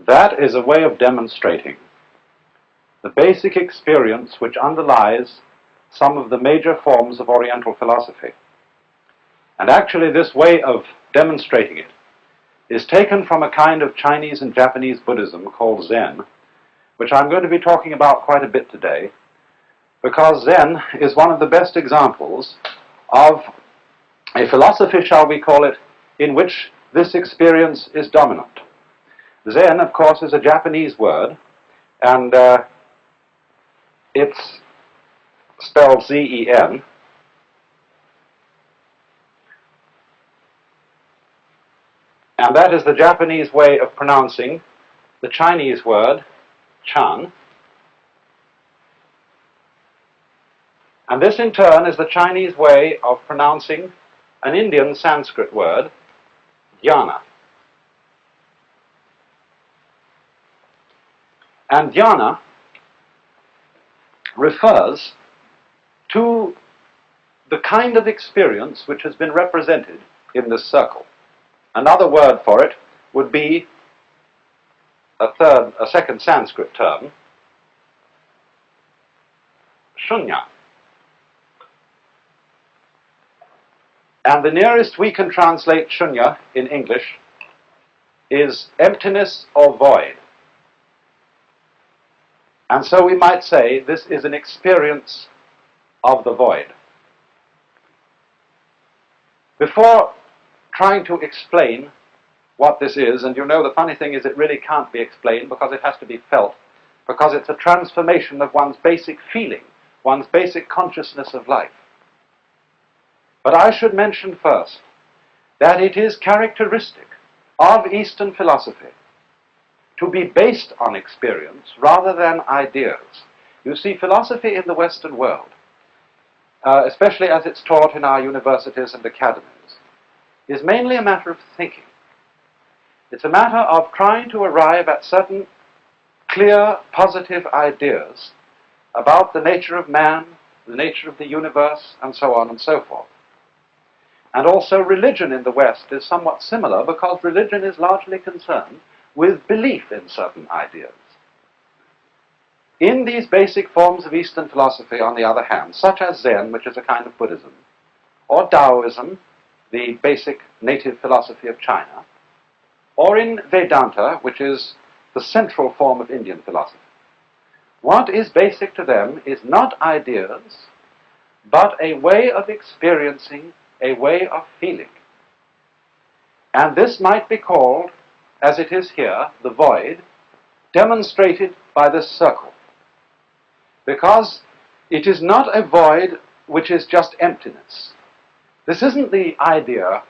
That is a way of demonstrating the basic experience which underlies some of the major forms of Oriental philosophy. And actually this way of demonstrating it is taken from a kind of Chinese and Japanese Buddhism called Zen, which I'm going to be talking about quite a bit today, because Zen is one of the best examples of a philosophy, shall we call it, in which this experience is dominant. Zen, of course, is a Japanese word, and it's spelled Z-E-N. And that is the Japanese way of pronouncing the Chinese word Chan. And this in turn is the Chinese way of pronouncing an Indian Sanskrit word, dhyana. And dhyana refers to the kind of experience which has been represented in this circle. Another word for it would be a second Sanskrit term, shunya. And the nearest we can translate shunya in English is emptiness or void. And so we might say this is an experience of the void. Before trying to explain what this is, and you know the funny thing is it really can't be explained because it has to be felt, because it's a transformation of one's basic feeling, one's basic consciousness of life. But I should mention first that it is characteristic of Eastern philosophy to be based on experience rather than ideas. You see, philosophy in the Western world, especially as it's taught in our universities and academies, is mainly a matter of thinking. It's a matter of trying to arrive at certain clear, positive ideas about the nature of man, the nature of the universe, and so on and so forth. And also religion in the West is somewhat similar because religion is largely concerned with belief in certain ideas. In these basic forms of Eastern philosophy, on the other hand, such as Zen, which is a kind of Buddhism, or Taoism, the basic native philosophy of China, or in Vedanta, which is the central form of Indian philosophy, what is basic to them is not ideas, but a way of experiencing, a way of feeling. And this might be called, as it is here, the void, demonstrated by this circle. Because it is not a void which is just emptiness. This isn't the idea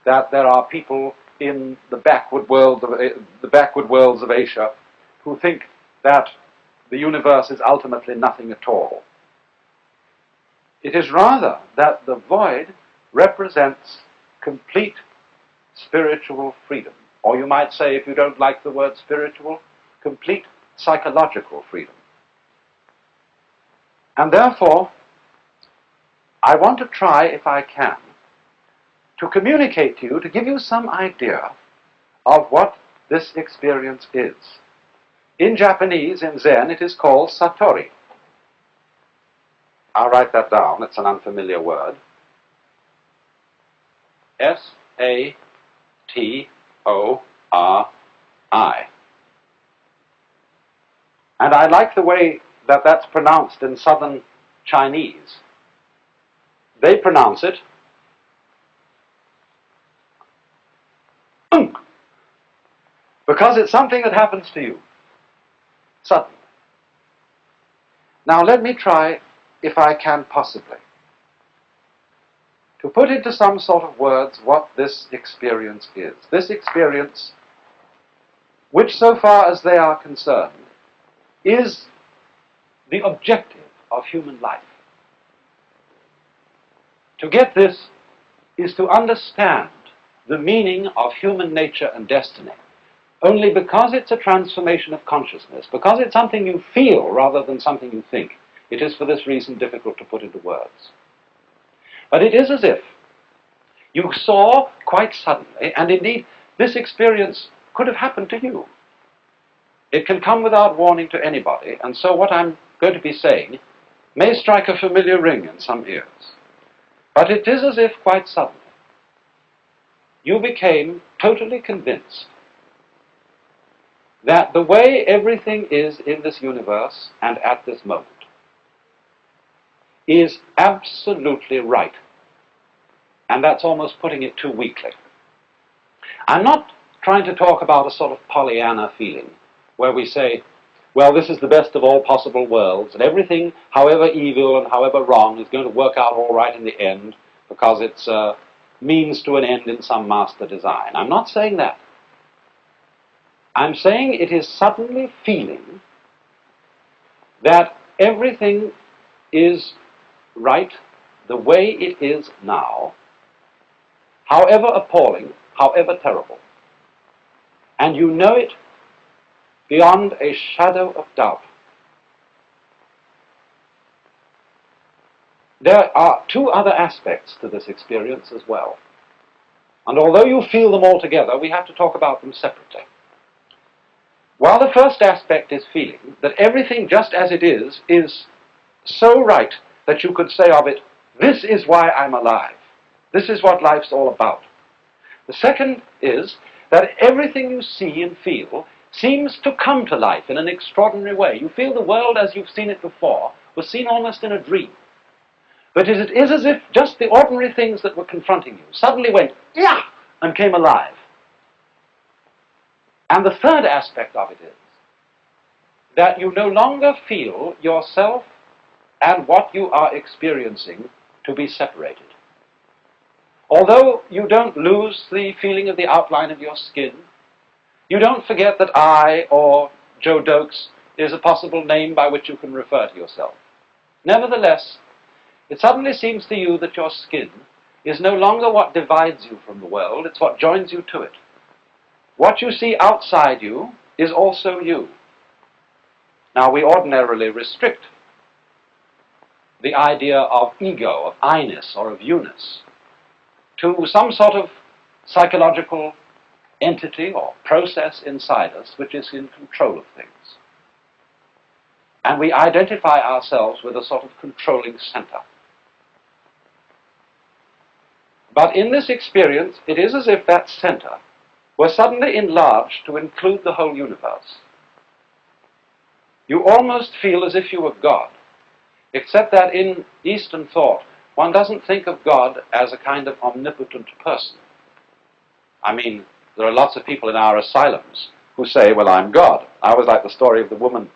that there are people in the backward worlds of Asia who think that the universe is ultimately nothing at all. It is rather that the void represents complete spiritual freedom. Or you might say, if you don't like the word spiritual, complete psychological freedom. And therefore, I want to try, if I can, to communicate to you, to give you some idea of what this experience is. In Japanese, in Zen, it is called satori. I'll write that down, it's an unfamiliar word. S-A-T-O-R-I. And I like the way that that's pronounced in southern Chinese. They pronounce it because it's something that happens to you suddenly. Now let me try, if I can possibly, to put into some sort of words what this experience is. This experience, which so far as they are concerned, is the objective of human life. To get this is to understand the meaning of human nature and destiny. Only because it's a transformation of consciousness, because it's something you feel rather than something you think, it is for this reason difficult to put into words. But it is as if you saw quite suddenly, and indeed this experience could have happened to you. It can come without warning to anybody, and so what I'm going to be saying may strike a familiar ring in some ears. But it is as if quite suddenly you became totally convinced that the way everything is in this universe and at this moment is absolutely right. And that's almost putting it too weakly. I'm not trying to talk about a sort of Pollyanna feeling where we say, well, this is the best of all possible worlds, and everything, however evil and however wrong, is going to work out all right in the end because it's a means to an end in some master design. I'm not saying that. I'm saying it is suddenly feeling that everything is right the way it is now, however appalling, however terrible. And you know it beyond a shadow of doubt. There are two other aspects to this experience as well. And although you feel them all together, we have to talk about them separately. While the first aspect is feeling that everything just as it is so right that you could say of it, this is why I'm alive. This is what life's all about. The second is that everything you see and feel seems to come to life in an extraordinary way. You feel the world as you've seen it before was seen almost in a dream. But it is as if just the ordinary things that were confronting you suddenly went, yeah, and came alive. And the third aspect of it is that you no longer feel yourself and what you are experiencing to be separated. Although you don't lose the feeling of the outline of your skin, you don't forget that I, or Joe Dokes, is a possible name by which you can refer to yourself. Nevertheless, it suddenly seems to you that your skin is no longer what divides you from the world, it's what joins you to it. What you see outside you is also you. Now, we ordinarily restrict the idea of ego, of I-ness, or of you-ness to some sort of psychological entity or process inside us which is in control of things. And we identify ourselves with a sort of controlling center. But in this experience, it is as if that center were suddenly enlarged to include the whole universe. You almost feel as if you were God, except that in Eastern thought, one doesn't think of God as a kind of omnipotent person. I mean, there are lots of people in our asylums who say, well, I'm God. I always like the story of the woman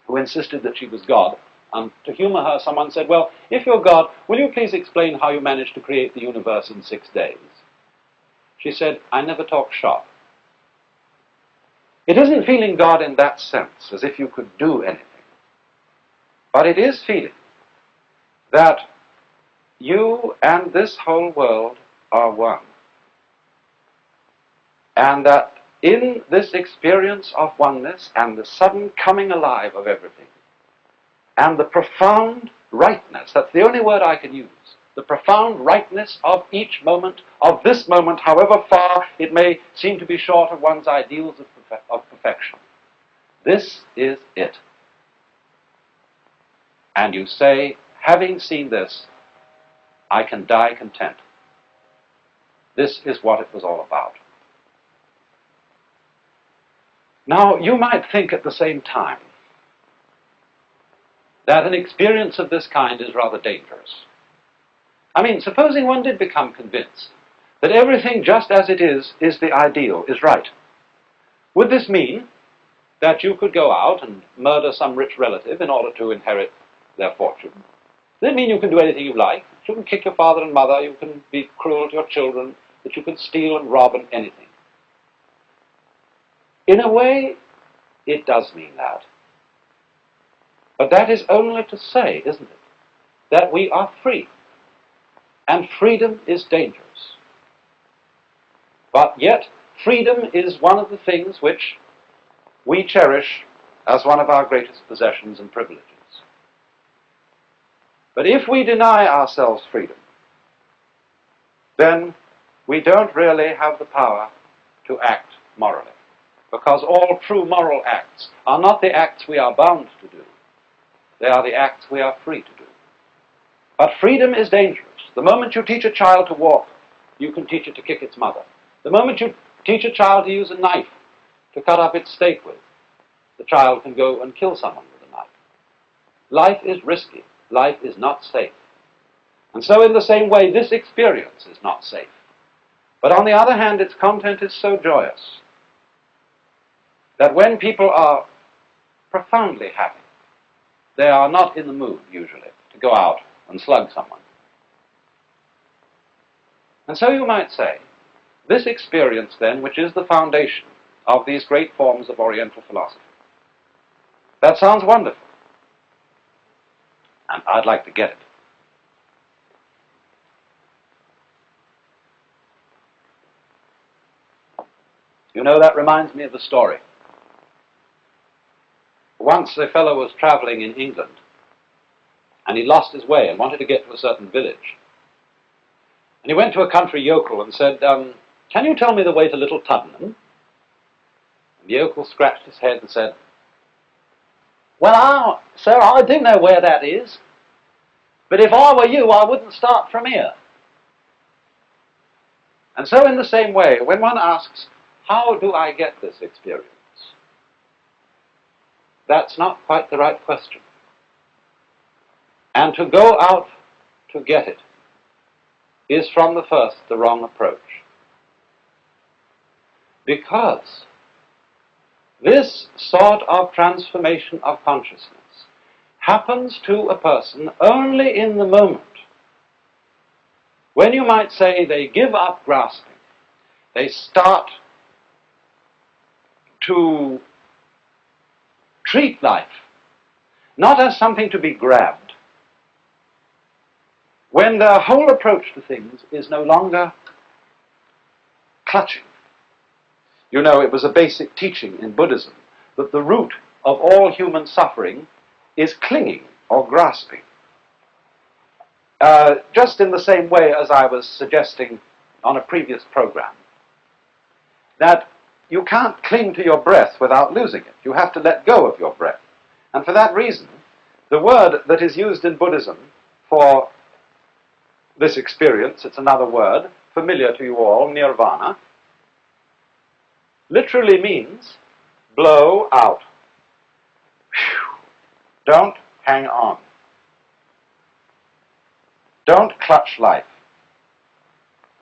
who insisted that she was God. And to humor her, someone said, well, if you're God, will you please explain how you managed to create the universe in 6 days? She said, I never talk shop. It isn't feeling God in that sense, as if you could do anything. But it is feeling that you and this whole world are one. And that in this experience of oneness and the sudden coming alive of everything, and the profound rightness, that's the only word I can use, the profound rightness of each moment, of this moment, however far it may seem to be short of one's ideals of perfection. This is it. And you say, having seen this, I can die content. This is what it was all about. Now, you might think at the same time that an experience of this kind is rather dangerous. I mean, supposing one did become convinced that everything just as it is the ideal, is right. Would this mean that you could go out and murder some rich relative in order to inherit their fortune? Does it mean you can do anything you like? You can kick your father and mother, you can be cruel to your children, that you can steal and rob and anything? In a way, it does mean that. But that is only to say, isn't it, that we are free. And freedom is dangerous. But yet, freedom is one of the things which we cherish as one of our greatest possessions and privileges. But if we deny ourselves freedom, then we don't really have the power to act morally. because all true moral acts are not the acts we are bound to do. They are the acts we are free to do. But freedom is dangerous. The moment you teach a child to walk, you can teach it to kick its mother. The moment you teach a child to use a knife to cut up its steak with, the child can go and kill someone with a knife. Life is risky. Life is not safe. And so in the same way, this experience is not safe. But on the other hand, its content is so joyous that when people are profoundly happy, they are not in the mood, usually, to go out and slug someone. And so you might say, this experience then, which is the foundation of these great forms of Oriental philosophy, that sounds wonderful. And I'd like to get it. You know, that reminds me of the story. Once a fellow was traveling in England, and he lost his way and wanted to get to a certain village. And he went to a country yokel and said, can you tell me the way to Little Tuddenham? And the yokel scratched his head and said, well, sir, I do know where that is, but if I were you, I wouldn't start from here. And so in the same way, when one asks, how do I get this experience? That's not quite the right question. And to go out to get it is from the first the wrong approach. Because this sort of transformation of consciousness happens to a person only in the moment when, you might say, they give up grasping. They start to treat life not as something to be grabbed, when their whole approach to things is no longer clutching. You know, it was a basic teaching in Buddhism that the root of all human suffering is clinging or grasping. Just in the same way as I was suggesting on a previous program, that you can't cling to your breath without losing it. You have to let go of your breath. And for that reason, the word that is used in Buddhism for this experience, it's another word, familiar to you all, nirvana, literally means blow out. Whew. Don't hang on. Don't clutch life.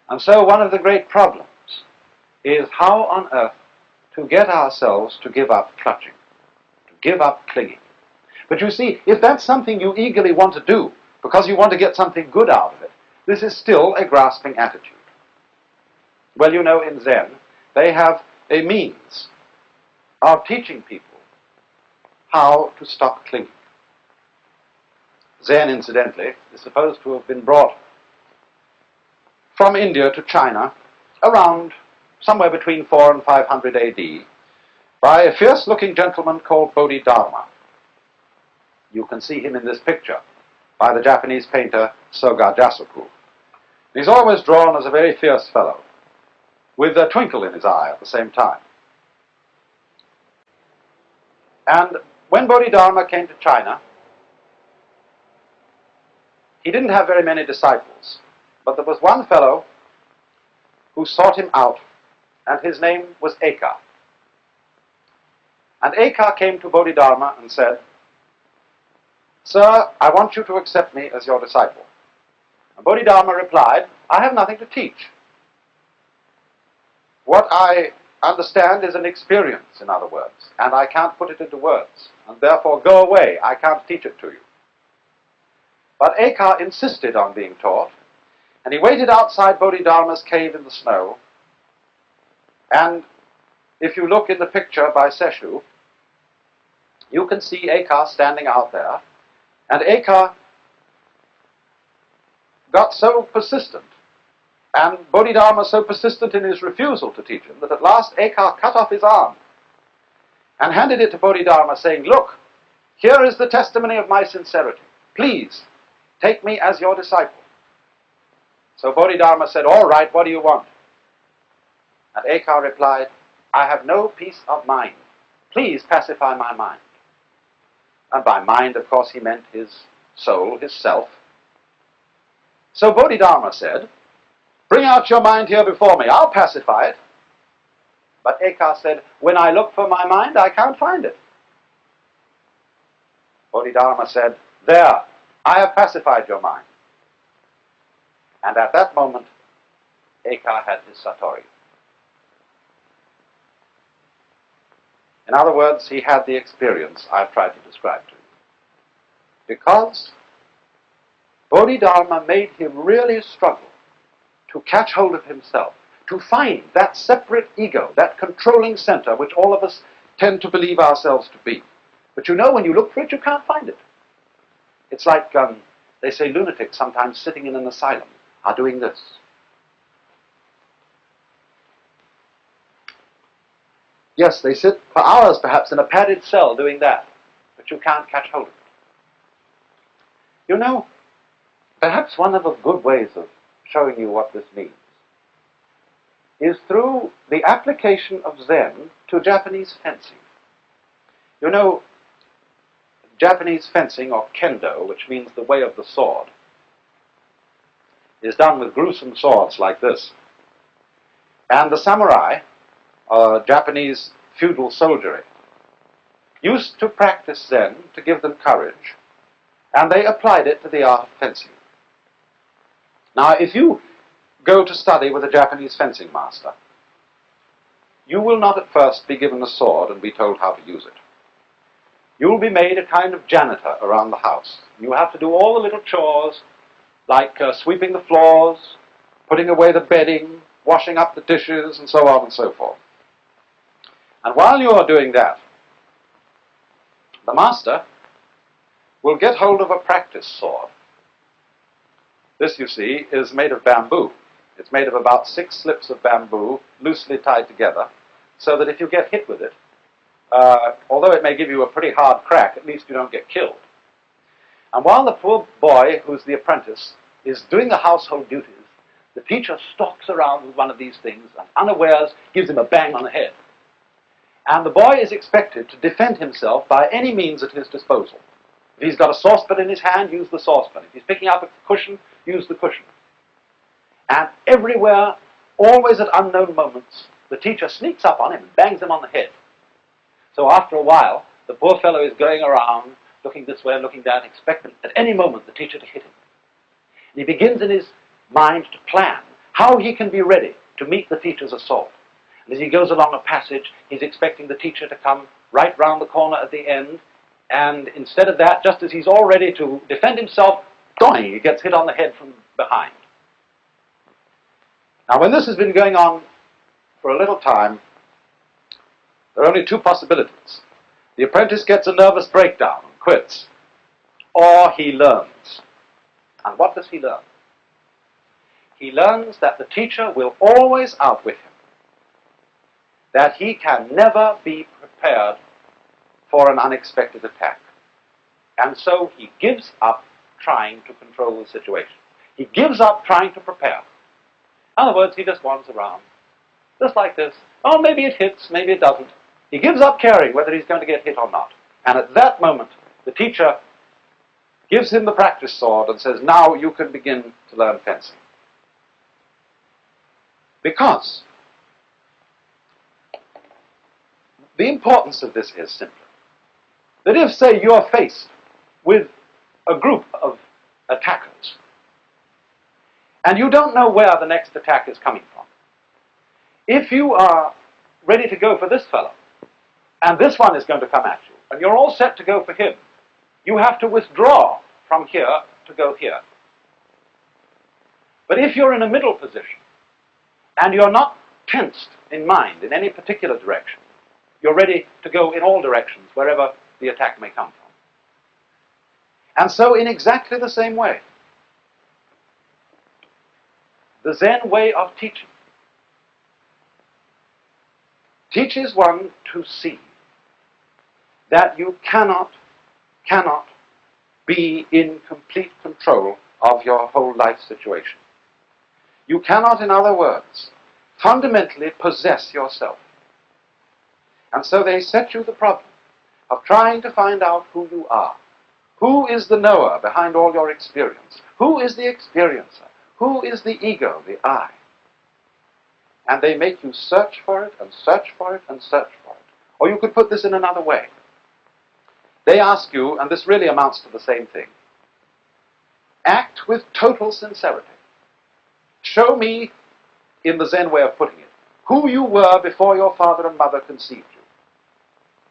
And so one of the great problems is how on earth to get ourselves to give up clutching, to give up clinging. But you see, if that's something you eagerly want to do because you want to get something good out of it, this is still a grasping attitude. Well, you know, in Zen, they have a means of teaching people how to stop clinging. Zen, incidentally, is supposed to have been brought from India to China around somewhere between 400 and 500 AD by a fierce-looking gentleman called Bodhidharma. You can see him in this picture by the Japanese painter Soga Jasuku. He's always drawn as a very fierce fellow, with a twinkle in his eye at the same time. And when Bodhidharma came to China, he didn't have very many disciples, but there was one fellow who sought him out, and his name was Eka. And Eka came to Bodhidharma and said, "Sir, I want you to accept me as your disciple." And Bodhidharma replied, "I have nothing to teach. What I understand is an experience, in other words, and I can't put it into words, and therefore go away, I can't teach it to you." But Eka insisted on being taught, and he waited outside Bodhidharma's cave in the snow, and if you look in the picture by Seshu, you can see Eka standing out there, and Eka got so persistent, and Bodhidharma so persistent in his refusal to teach him, that at last Eka cut off his arm and handed it to Bodhidharma, saying, "Look, here is the testimony of my sincerity. Please, take me as your disciple." So Bodhidharma said, "All right, what do you want?" And Eka replied, I have no peace of mind. Please pacify my mind. And by mind, of course, he meant his soul, his self. So Bodhidharma said, bring out your mind here before me, I'll pacify it. But Eka said, when I look for my mind, I can't find it. Bodhidharma said, there, I have pacified your mind. And at that moment, Eka had his Satori. In other words, he had the experience I've tried to describe to you. Because Bodhidharma made him really struggle to catch hold of himself, to find that separate ego, that controlling center which all of us tend to believe ourselves to be. But you know, when you look for it, you can't find it. It's like, they say lunatics sometimes sitting in an asylum are doing this. Yes, they sit for hours perhaps in a padded cell doing that, but you can't catch hold of it. You know, perhaps one of the good ways of showing you what this means is through the application of Zen to Japanese fencing. You know, Japanese fencing, or kendo, which means the way of the sword, is done with gruesome swords like this. And the samurai, Japanese feudal soldiery, used to practice Zen to give them courage, and they applied it to the art of fencing. Now, if you go to study with a Japanese fencing master, you will not at first be given a sword and be told how to use it. You will be made a kind of janitor around the house. You have to do all the little chores, like sweeping the floors, putting away the bedding, washing up the dishes, and so on and so forth. And while you are doing that, the master will get hold of a practice sword. This, you see, is made of bamboo. It's made of about 6 slips of bamboo, loosely tied together, so that if you get hit with it, although it may give you a pretty hard crack, at least you don't get killed. And while the poor boy, who's the apprentice, is doing the household duties, the teacher stalks around with one of these things and unawares gives him a bang on the head. And the boy is expected to defend himself by any means at his disposal. If he's got a saucepan in his hand, use the saucepan. If he's picking up a cushion, use the cushion. And everywhere, always at unknown moments, the teacher sneaks up on him and bangs him on the head. So after a while, the poor fellow is going around, looking this way and looking that, expecting at any moment the teacher to hit him. And he begins in his mind to plan how he can be ready to meet the teacher's assault. And as he goes along a passage, he's expecting the teacher to come right round the corner at the end, and instead of that, just as he's all ready to defend himself, doing, he gets hit on the head from behind. Now, when this has been going on for a little time, there are only 2 possibilities. The apprentice gets a nervous breakdown and quits, or he learns. And what does he learn? He learns that the teacher will always outwit him, that he can never be prepared for an unexpected attack. And so he gives up trying to control the situation. He gives up trying to prepare. In other words, he just wanders around, just like this. Oh, maybe it hits, maybe it doesn't. He gives up caring whether he's going to get hit or not. And at that moment, the teacher gives him the practice sword and says, now you can begin to learn fencing. Because the importance of this is simply that if, say, you're faced with a group of attackers, and you don't know where the next attack is coming from, if you are ready to go for this fellow, and this one is going to come at you, and you're all set to go for him, you have to withdraw from here to go here. But if you're in a middle position, and you're not tensed in mind in any particular direction, you're ready to go in all directions, wherever the attack may come from. And so in exactly the same way, the Zen way of teaching teaches one to see that you cannot be in complete control of your whole life situation. You cannot, in other words, fundamentally possess yourself. And so they set you the problem of trying to find out who you are. Who is the knower behind all your experience? Who is the experiencer? Who is the ego, the I? And they make you search for it and search for it and search for it. Or you could put this in another way. They ask you, and this really amounts to the same thing, act with total sincerity. Show me, in the Zen way of putting it, who you were before your father and mother conceived you.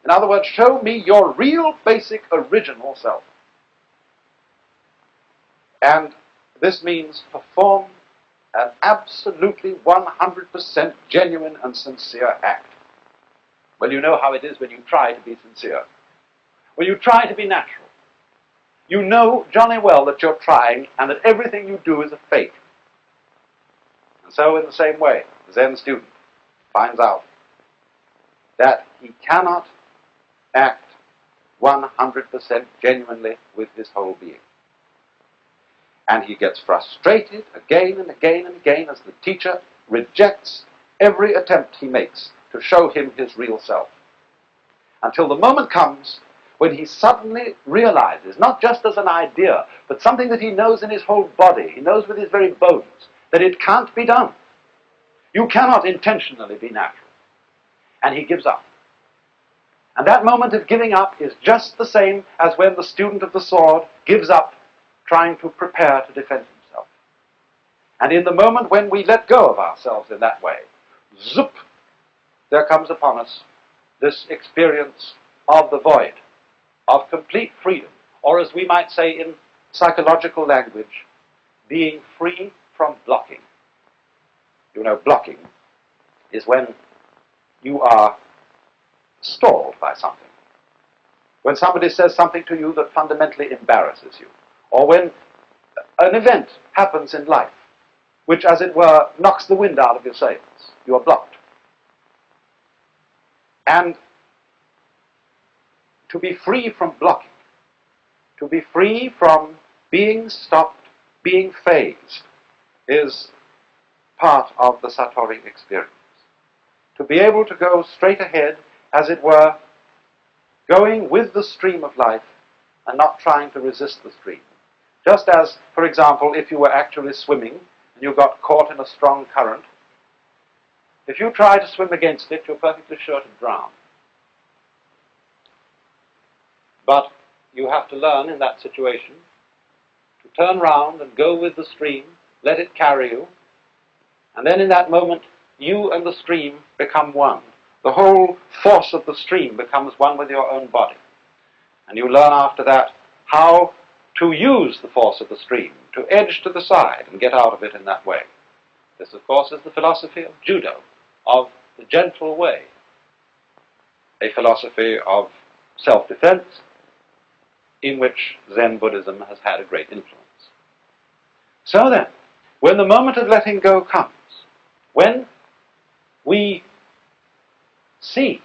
In other words, show me your real, basic, original self. And this means perform an absolutely 100% genuine and sincere act. Well, you know how it is when you try to be sincere. When you try to be natural. You know jolly well that you're trying and that everything you do is a fake. And so in the same way, the Zen student finds out that he cannot act 100% genuinely with his whole being. And he gets frustrated again and again and again as the teacher rejects every attempt he makes to show him his real self. Until the moment comes when he suddenly realizes, not just as an idea, but something that he knows in his whole body, he knows with his very bones, that it can't be done. You cannot intentionally be natural. And he gives up. And that moment of giving up is just the same as when the student of the sword gives up trying to prepare to defend himself. And in the moment when we let go of ourselves in that way, zoop, there comes upon us this experience of the void, of complete freedom, or as we might say in psychological language, being free from blocking. You know, blocking is when you are stalled by something. When somebody says something to you that fundamentally embarrasses you, or when an event happens in life which, as it were, knocks the wind out of your sails, you are blocked. And to be free from blocking, to be free from being stopped, being phased, is part of the Satori experience. To be able to go straight ahead, as it were, going with the stream of life and not trying to resist the stream. Just as, for example, if you were actually swimming and you got caught in a strong current, if you try to swim against it, you're perfectly sure to drown. But you have to learn in that situation to turn round and go with the stream, let it carry you, and then in that moment, you and the stream become one. The whole force of the stream becomes one with your own body. And you learn after that how to use the force of the stream, to edge to the side and get out of it in that way. This, of course, is the philosophy of judo, of the gentle way, a philosophy of self-defense in which Zen Buddhism has had a great influence. So then, when the moment of letting go comes, when we see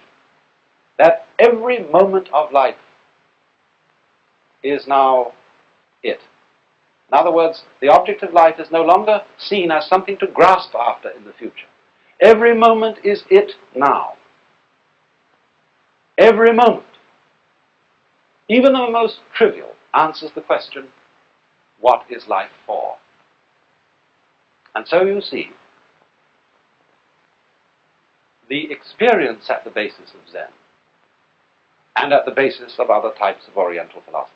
that every moment of life is now it. In other words, the object of life is no longer seen as something to grasp after in the future. Every moment is it now. Every moment, even the most trivial, answers the question, what is life for? And so you see, the experience at the basis of Zen and at the basis of other types of Oriental philosophy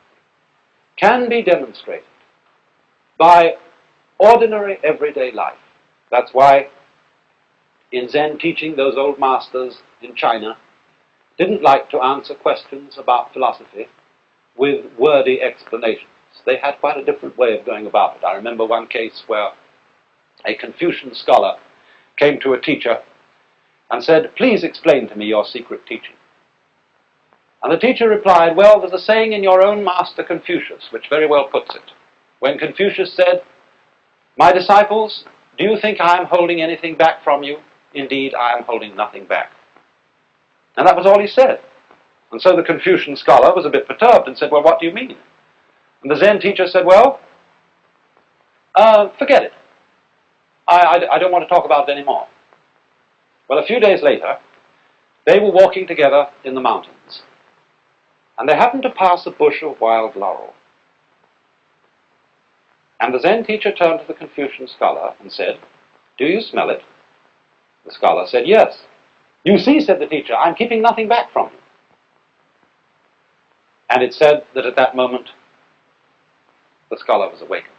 can be demonstrated by ordinary everyday life. That's why in Zen teaching, those old masters in China didn't like to answer questions about philosophy with wordy explanations. They had quite a different way of going about it. I remember one case where a Confucian scholar came to a teacher and said, "Please explain to me your secret teaching." And the teacher replied, "Well, there's a saying in your own master Confucius, which very well puts it. When Confucius said, 'My disciples, do you think I am holding anything back from you? Indeed, I am holding nothing back.'" And that was all he said. And so the Confucian scholar was a bit perturbed and said, "Well, what do you mean?" And the Zen teacher said, "Well, forget it. I don't want to talk about it anymore." Well, a few days later, They were walking together in the mountains, and they happened to pass a bush of wild laurel. And the Zen teacher turned to the Confucian scholar and said, "Do you smell it?" The scholar said, "Yes." "You see," said the teacher, "I'm keeping nothing back from you." And it said that at that moment the scholar was awakened.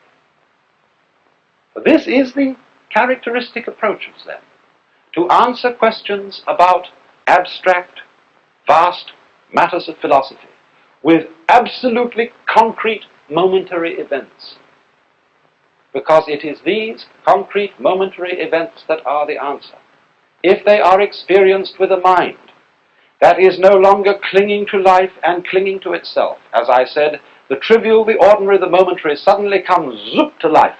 This is the characteristic approach of Zen, to answer questions about abstract, vast matters of philosophy with absolutely concrete, momentary events. Because it is these concrete, momentary events that are the answer. If they are experienced with a mind that is no longer clinging to life and clinging to itself, as I said, the trivial, the ordinary, the momentary suddenly comes zoop to life.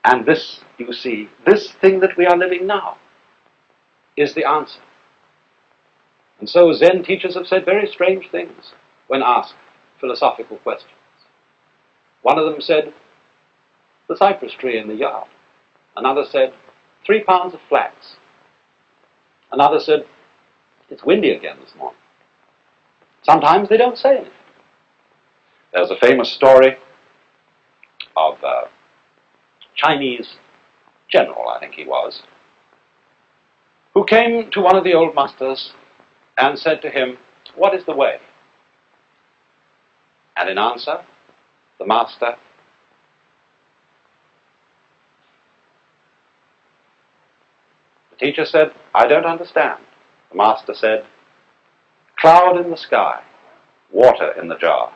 And this, you see, this thing that we are living now is the answer. And so Zen teachers have said very strange things when asked philosophical questions. One of them said, "The cypress tree in the yard." Another said, 3 pounds of flax. Another said, "It's windy again this morning." Sometimes they don't say anything. There's a famous story of a Chinese general, I think he was, who came to one of the old masters and said to him, "What is the way?" And in answer, the master the teacher said, "I don't understand." The master said, "Cloud in the sky, water in the jar."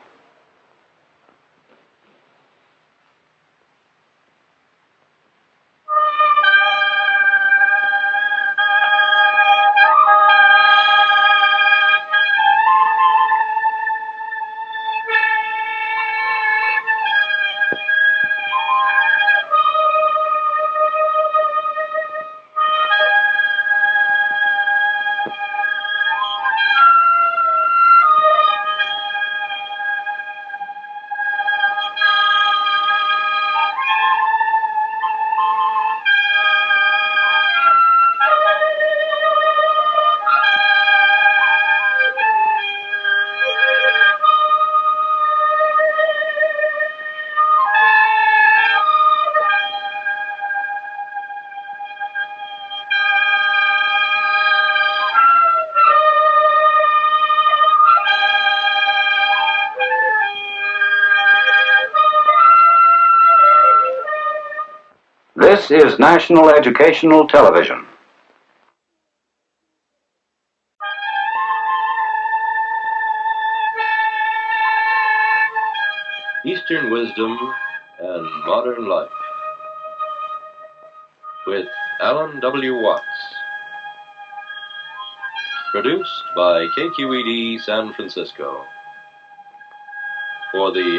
This is National Educational Television. Eastern Wisdom and Modern Life with Alan W. Watts. Produced by KQED San Francisco for the